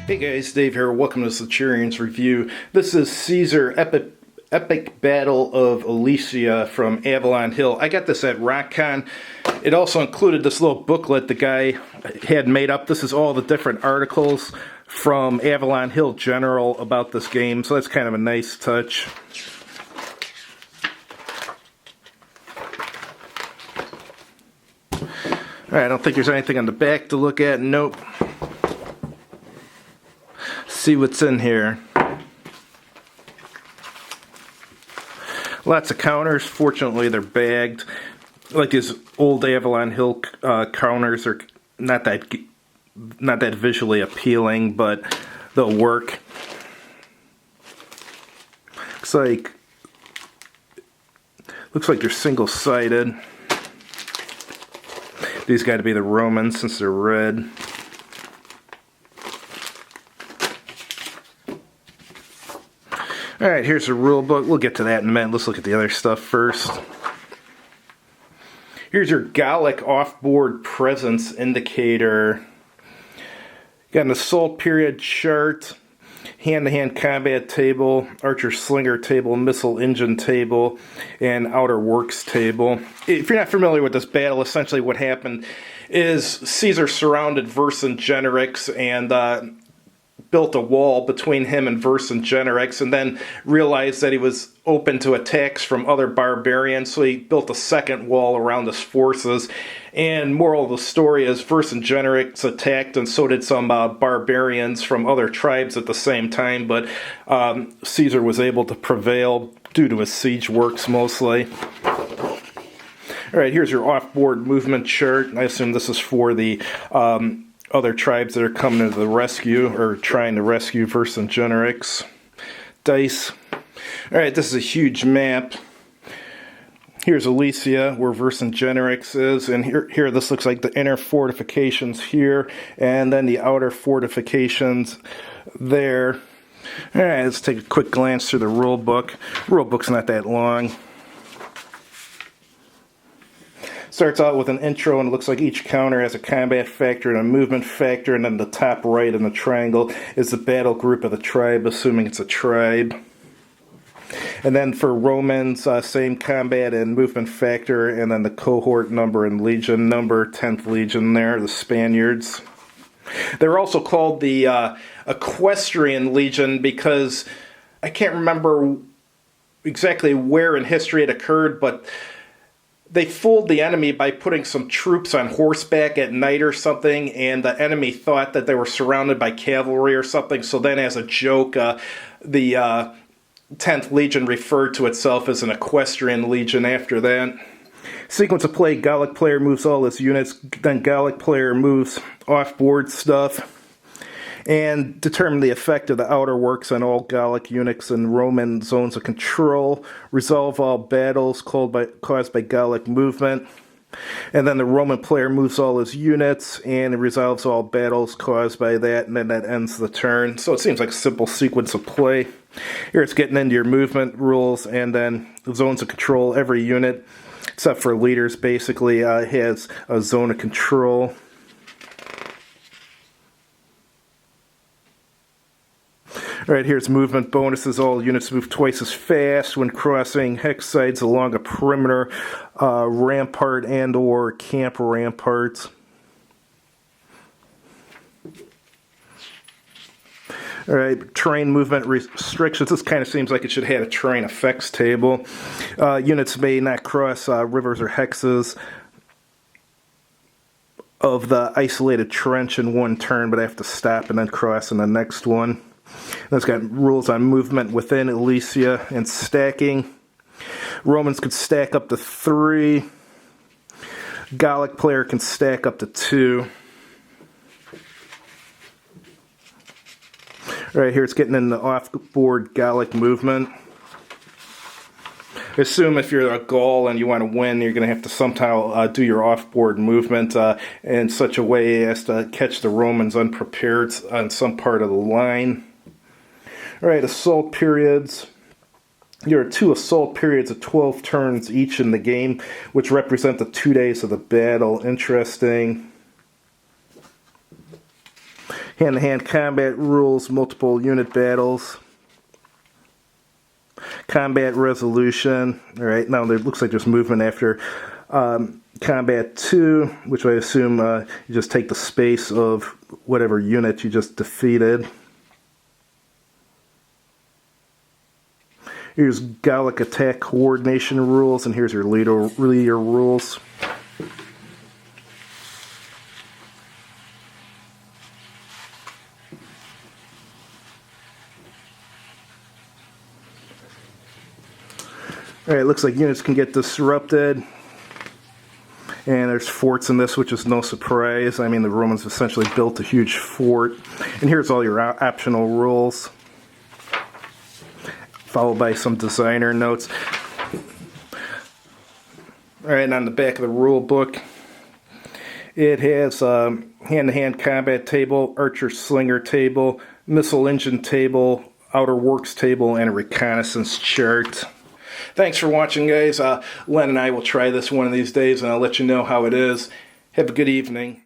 Hey guys, Dave here. Welcome to Centurion's Review. This is Caesar Epic Battle of Alesia from Avalon Hill. I got this at RockCon. It also included this little booklet the guy had made up. This is all the different articles from Avalon Hill General about this game, so that's kind of a nice touch. Alright, I don't think there's anything on the back to look at. Nope. See what's in here. Lots of counters. Fortunately, they're bagged. Like these old Avalon Hill counters are not that visually appealing, but they'll work. Looks like they're single-sided. These got to be the Romans since they're red. Alright, here's the rule book. We'll get to that in a minute. Let's look at the other stuff first. Here's your Gallic off-board presence indicator. Got an assault period chart, hand-to-hand combat table, archer slinger table, missile engine table, and outer works table. If you're not familiar with this battle, essentially what happened is Caesar surrounded Vercingetorix and built a wall between him and Vercingetorix, and then realized that he was open to attacks from other barbarians, so he built a second wall around his forces. And moral of the story is Vercingetorix attacked, and so did some barbarians from other tribes at the same time, but Caesar was able to prevail due to his siege works mostly. Alright, here's your off-board movement chart. I assume this is for the other tribes that are coming to the rescue, or trying to rescue Vercingetorix. Dice. Alright, this is a huge map. Here's Alesia, where Vercingetorix is, and here this looks like the inner fortifications here, and then the outer fortifications there. Alright, let's take a quick glance through the rule book. The rule book's not that long. Starts out with an intro, and it looks like each counter has a combat factor and a movement factor, and then the top right in the triangle is the battle group of the tribe, assuming it's a tribe. And then for Romans, same combat and movement factor, and then the cohort number and legion number, 10th legion there, the Spaniards. They're also called the Equestrian Legion because I can't remember exactly where in history it occurred, but they fooled the enemy by putting some troops on horseback at night or something, and the enemy thought that they were surrounded by cavalry or something, so then as a joke, the 10th Legion referred to itself as an Equestrian Legion after that. Sequence of play: Gallic player moves all his units, then Gallic player moves off-board stuff, and determine the effect of the outer works on all Gallic units and Roman zones of control. Resolve all battles caused by Gallic movement. And then the Roman player moves all his units and resolves all battles caused by that, and then that ends the turn. So it seems like a simple sequence of play. Here it's getting into your movement rules, and then zones of control. Every unit, except for leaders, basically has a zone of control. Alright, here's movement bonuses. All units move twice as fast when crossing hex sites along a perimeter rampart and or camp ramparts. Alright, terrain movement restrictions. This kind of seems like it should have a terrain effects table. Units may not cross rivers or hexes of the isolated trench in one turn, but have to stop and then cross in the next one. It's got rules on movement within Alesia and stacking. Romans could stack up to 3. Gallic player can stack up to 2. Right here it's getting into off-board Gallic movement. Assume if you're a Gaul and you want to win, you're going to have to somehow do your off-board movement in such a way as to catch the Romans unprepared on some part of the line. Alright, assault periods. There are 2 assault periods of 12 turns each in the game, which represent the 2 days of the battle. Interesting. Hand-to-hand combat rules, multiple unit battles. Combat resolution. Alright, now there looks like there's movement after combat 2, which I assume you just take the space of whatever unit you just defeated. Here's Gallic attack coordination rules, and here's your leader rules. Alright, looks like units can get disrupted. And there's forts in this, which is no surprise. I mean, the Romans essentially built a huge fort. And here's all your optional rules, followed by some designer notes. Alright, and on the back of the rule book, it has hand-to-hand combat table, archer slinger table, missile engine table, outer works table, and a reconnaissance chart. Thanks for watching, guys. Len and I will try this one of these days, and I'll let you know how it is. Have a good evening.